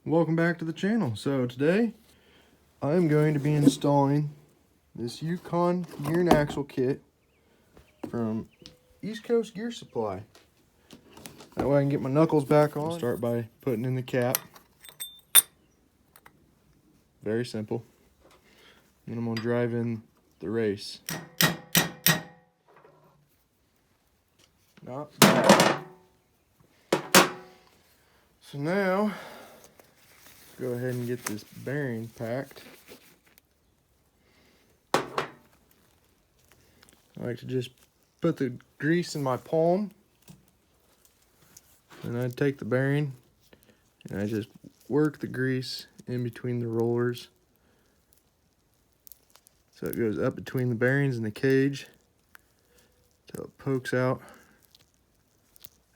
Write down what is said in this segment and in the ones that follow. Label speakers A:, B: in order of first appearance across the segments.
A: Welcome back to the channel. So today I'm going to be installing this Yukon gear and axle kit from East Coast Gear Supply. That way I can get my knuckles back on. I'll start by putting in the cap. Very simple. And I'm going to drive in the race. Not bad. So now, go ahead and get this bearing packed. I like to just put the grease in my palm, and I take the bearing and I just work the grease in between the rollers so it goes up between the bearings and the cage till it pokes out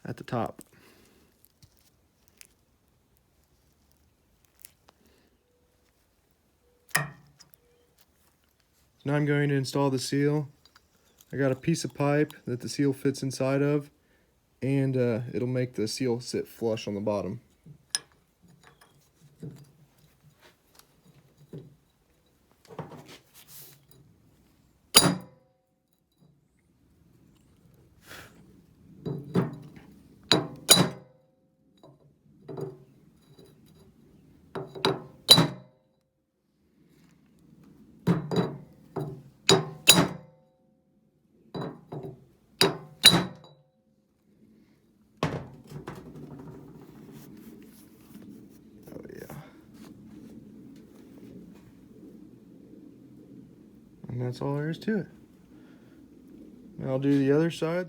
A: at the top. So now I'm going to install the seal. I got a piece of pipe that the seal fits inside of, and it'll make the seal sit flush on the bottom. And that's all there is to it. Now I'll do the other side.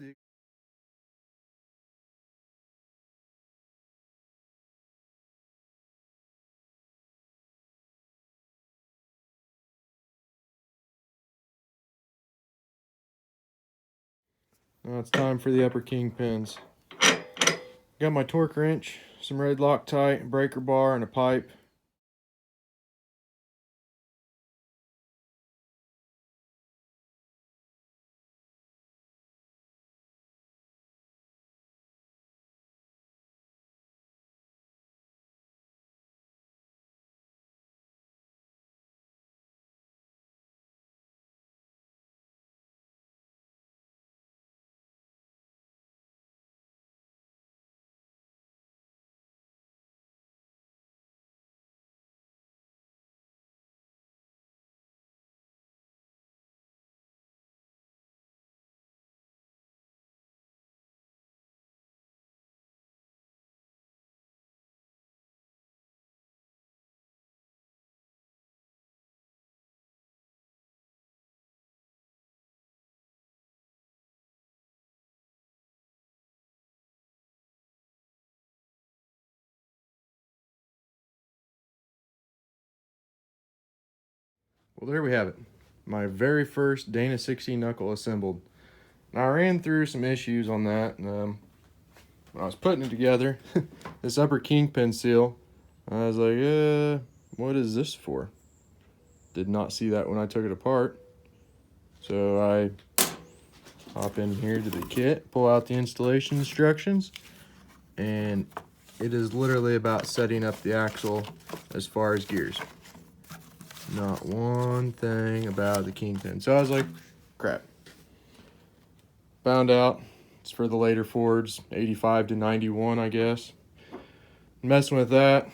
A: Now it's time for the upper kingpins. Got my torque wrench, some red Loctite, breaker bar, and a pipe. Well, there we have it. My very first Dana 60 knuckle assembled. Now, I ran through some issues on that. When I was putting it together, this upper kingpin seal, I was like, what is this for? Did not see that when I took it apart. So I hop in here to the kit, pull out the installation instructions, and it is literally about setting up the axle as far as gears. Not one thing about the Kingpin. So I was like, crap. Found out it's for the later Fords, 85 to 91, I guess. Messing with that,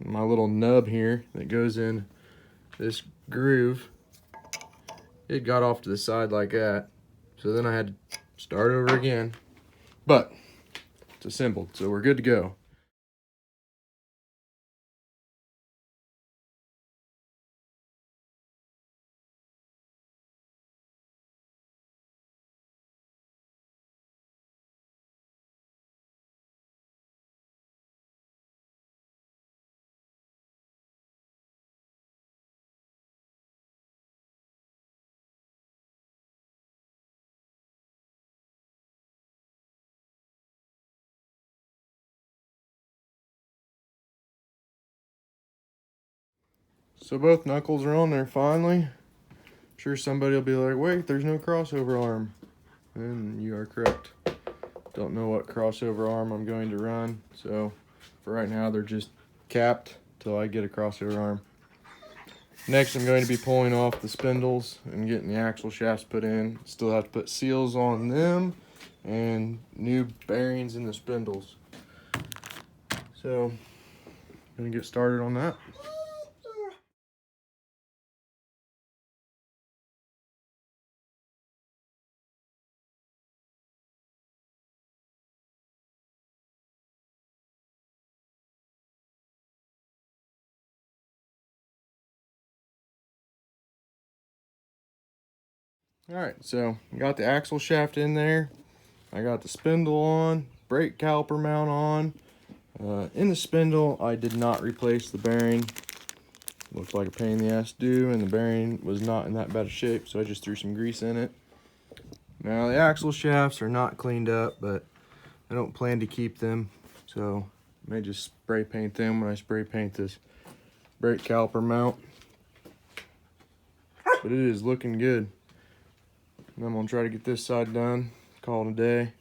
A: my little nub here that goes in this groove, it got off to the side like that. So then I had to start over again. But it's assembled, so we're good to go. So both knuckles are on there finally. I'm sure somebody will be like, wait, there's no crossover arm. And you are correct. Don't know what crossover arm I'm going to run. So for right now, they're just capped till I get a crossover arm. Next, I'm going to be pulling off the spindles and getting the axle shafts put in. Still have to put seals on them and new bearings in the spindles. So, gonna get started on that. Alright, so I got the axle shaft in there. I got the spindle on, brake caliper mount on. In the spindle, I did not replace the bearing. Looked like a pain in the ass to do, and the bearing was not in that bad of shape, so I just threw some grease in it. Now, the axle shafts are not cleaned up, but I don't plan to keep them, so I may just spray paint them when I spray paint this brake caliper mount. But it is looking good. And I'm gonna try to get this side done, call it a day.